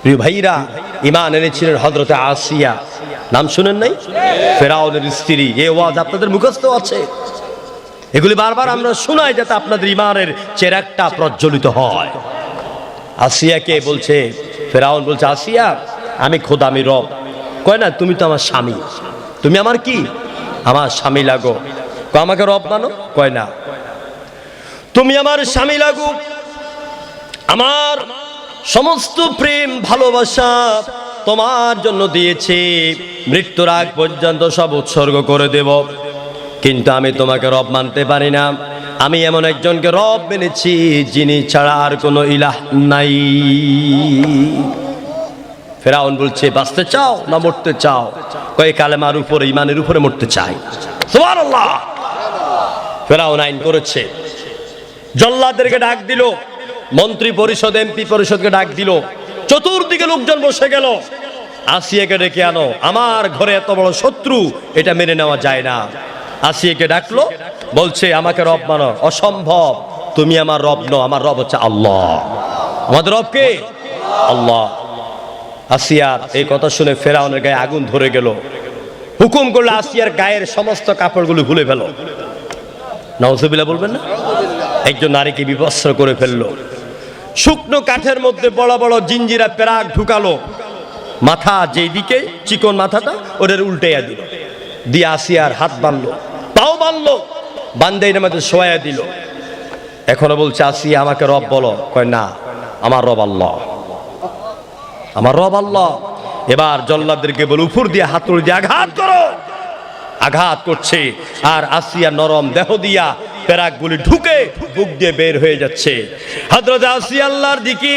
প্রিয় ভাইরা, ঈমান এনেছিলেন হযরতে আসিয়া, নাম শুনেন নাই? ফেরাউনের স্ত্রী। এই ওয়াজ আপনাদের মুখস্থ আছে, এগুলি বারবার আমরা শোনাই যাতে আপনাদের ঈমানের চেরাগটা প্রজ্বলিত হয়। আসিয়াকে বলছে, ফেরাউন বলছে, আসিয়া আমি খোদা, আমি রব। কয় না, তুমি তো আমার স্বামী, তুমি আমার কি? আমার স্বামী লাগো। কয় আমাকে রব মানো? কয় না, তুমি আমার স্বামী লাগো। আমার সমস্ত প্রেম ভালোবাসা তোমার জন্য দিয়েছি, মৃত্যুর আগ পর্যন্ত সব উৎসর্গ করে দেব, কিন্তু আমি তোমাকে রব মানতে পারি না। আমি এমন একজনকে রব মেনেছি যিনি ছাড়া আর কোনো ইলাহ নাই। ফেরাউন বলছে, বাঁচতে চাও না মরতে চাও? কয় কালেমার উপরে, ঈমানের উপরে মরতে চাই। সুবহানাল্লাহ। ফেরাউন আইন করেছে, জল্লাদদেরকে ডাক দিল, মন্ত্রী পরিষদ, এমপি পরিষদকে ডাক দিল, চতুর্দিকে লোকজন বসে গেল। আসিয়াকে ডেকে আনো, আমার ঘরে এত বড় শত্রু, এটা মেনে নেওয়া যায় না। আসিয়াকে ডাকলো, বলছে আমাকে রব মানো। অসম্ভব, তুমি আমার রব নও, আমার রব হচ্ছে আল্লাহ। আমাদের রব কে? আল্লাহ। আসিয়ার এই কথা শুনে ফেরাউনের গায়ে আগুন ধরে গেল। হুকুম করলো আসিয়ার গায়ের সমস্ত কাপড়গুলো খুলে ফেলো। নাউজুবিল্লাহ বলবেন না? একজন নারীকে বিবস্ত্র করে ফেললো, শুকনো কাঠের মধ্যে বড় বড় জিঞ্জিরা পেরাক ঢুকালো, মাথা যেই দিকে চিকন মাথাটা ওটার উল্টাইয়া দিল, দিয়ে আসিয়ার হাত বাঁধলো, পাও বাঁধলো, বান্ধে এর মধ্যে শোয়া দিল। এখনো বলছে, আসিয়া আমাকে রব বলো। কয় না, আমার রব আল্লাহ, আমার রব আল্লাহ। এবার জল্লাদদেরকে বলে উপর দিয়ে হাতুড়ি দিয়ে আঘাত করো। আঘাত করছে, আর আসিয়া নরম দেহ দিয়া পেরাকগুলি ঢুকে বুক দিয়ে বের হয়ে যাচ্ছে। হযরত আসিয়া আল্লাহর দিকে,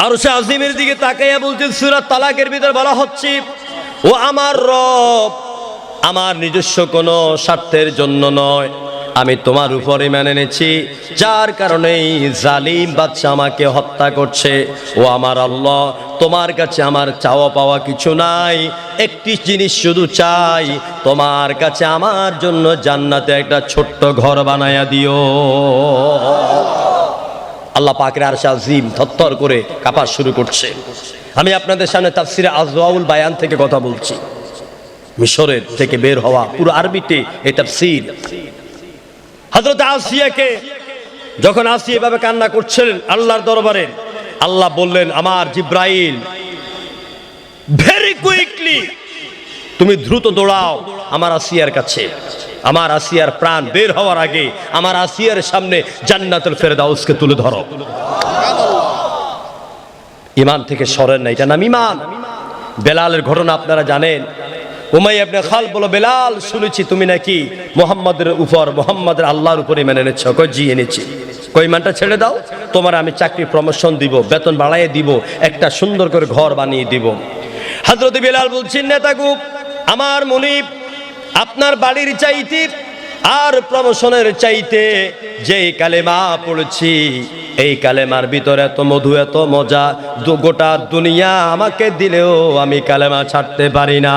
আরশে আজিমের দিকে তাকাইয়া বলছেন, সূরা তালাকের ভিতর বলা হচ্ছে, ও আমার রব, আমার নিজস্ব কোনো স্বার্থের জন্য নয়, আমি তোমার উপরে মেনে এনেছি, যার কারণেই জালিম বাদশা আমাকে হত্যা করছে। ও আমার আল্লাহ, তোমার কাছে আমার চাওয়া পাওয়া কিছু নাই, একটি জিনিস শুধু চাই, তোমার কাছে আমার জন্য জান্নাতে একটা ছোট্ট ঘর বানায়া দিও। আল্লাহ পাকের আরশে আজিম থরথর করে কাঁপা শুরু করছে। আমি আপনাদের সামনে তাফসিরে আজওয়াউল বায়ান থেকে কথা বলছি, মিশরের থেকে বের হওয়া পুরো আরবিতে এই তাফসির। হযরত আসিয়াকে যখন আসিয়া এভাবে কান্না করছিলেন আল্লাহর দরবারে, আল্লাহ বললেন, আমার জিব্রাইল, ভেরি কুইকলি তুমি দ্রুত দৌড়াও আমার আসিয়ার কাছে। আমার আসিয়ার প্রাণ বের হওয়ার আগে আমার আসিয়ার সামনে জান্নাতুল ফেরদাউসকে তুলে ধরো। ঈমান থেকে সরেন না, এটা নাম ঈমান। বেলালের ঘটনা আপনারা জানেন। উমাইয়া ইবনে খালদ বলো, বেলাল শুনেছি তুমি নাকি মুহাম্মাদের উপর, মুহাম্মাদের আল্লাহর উপরে মেনে এনেছ। কই জি এনেছি। কই ঈমানটা ছেড়ে দাও, তোমার আমি চাকরি প্রমোশন দিব, বেতন বাড়াইয়ে দিব, একটা সুন্দর করে ঘর বানিয়ে দিব। হযরত বেলাল বলছেন, নেতাগু আমার মুনিব, আপনার বাড়ির চাইতে আর প্রমোশনের চাইতে যেই কালেমা পড়েছি, এই কালেমার ভিতরে এত মধু, এত মজা, গোটা দুনিয়া আমাকে দিলেও আমি কালেমা ছাড়তে পারি না।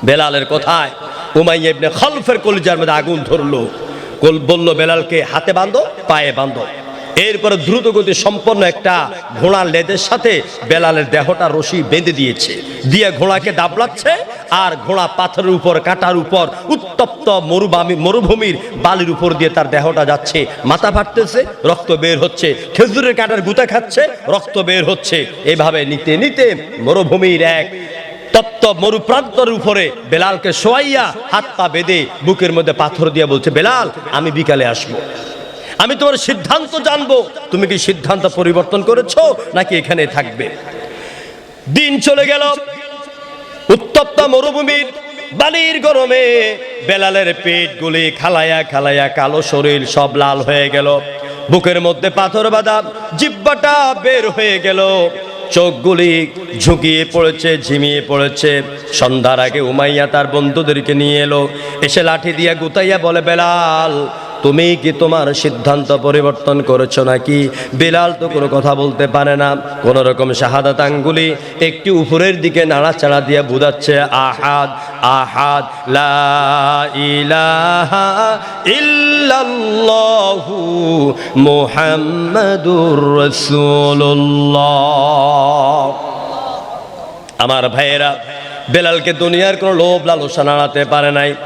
বেলালের কথায় উমাইয়া ইবনে খালফের কলিজার মধ্যে আগুন ধরলো। বলল, বেলালকে হাতে বাঁধো, পায়ে বাঁধো। এরপরে দ্রুত গতি সম্পন্ন একটা ঘোড়ার লেজের সাথে বেলালের দেহটা রশি বেঁধে দিয়েছে, দিয়ে ঘোড়াকে দাবলাচ্ছে, আর ঘোড়া পাথরের উপর, কাটার উপর, উত্তপ্ত মরুভূমির বালির উপর দিয়ে তার দেহটা যাচ্ছে। মাথা ফাটতেছে, রক্ত বের হচ্ছে, খেজুরের কাঁটার গুতা খাচ্ছে, রক্ত বের হচ্ছে। এভাবে নিতে নিতে মরুভূমির এক তপ্ত মরুপ্রান্তরের উপরে বেলালকে শোয়াইয়া হাত পা বেঁধে বুকের মধ্যে পাথর দিয়ে বলছে, বেলাল আমি বিকালে আসবো, আমি তোমার সিদ্ধান্ত জানবো, তুমি কি সিদ্ধান্ত পরিবর্তন করেছো নাকি এখানে থাকবে। দিন চলে গেল, উত্তপ্ত মরুভূমির বালির গরমে বেলালের পেট গুলি খালায়া খালায়া কালো শরীর সব লাল হয়ে গেল, বুকের মধ্যে পাথর বাঁধা, জিহ্বাটা বের হয়ে গেল, চোখগুলি ঝুঁকিয়ে পড়েছে, ঝিমিয়ে পড়েছে। সন্ধ্যার আগে উমাইয়া তার বন্ধুদেরকে নিয়ে এলো, এসে লাঠি দিয়ে গুতাইয়া বলে, বেলাল তুমি কি তোমার সিদ্ধান্ত পরিবর্তন করেছো নাকি? বেলাল তো কোনো কথা বলতে পারে না, কোন রকম শাহাদাত আঙ্গুলি একটু উপরের দিকে নাড়াচাড়া দিয়ে বুঝাচ্ছে আহাদ আহাদ লা ইলাহা ইল্লাল্লাহু মুহাম্মাদুর রাসূলুল্লাহ। আমার ভাইয়েরা, বেলালকে দুনিয়ার কোনো লোভ লালসা নাড়াতে পারে নাই।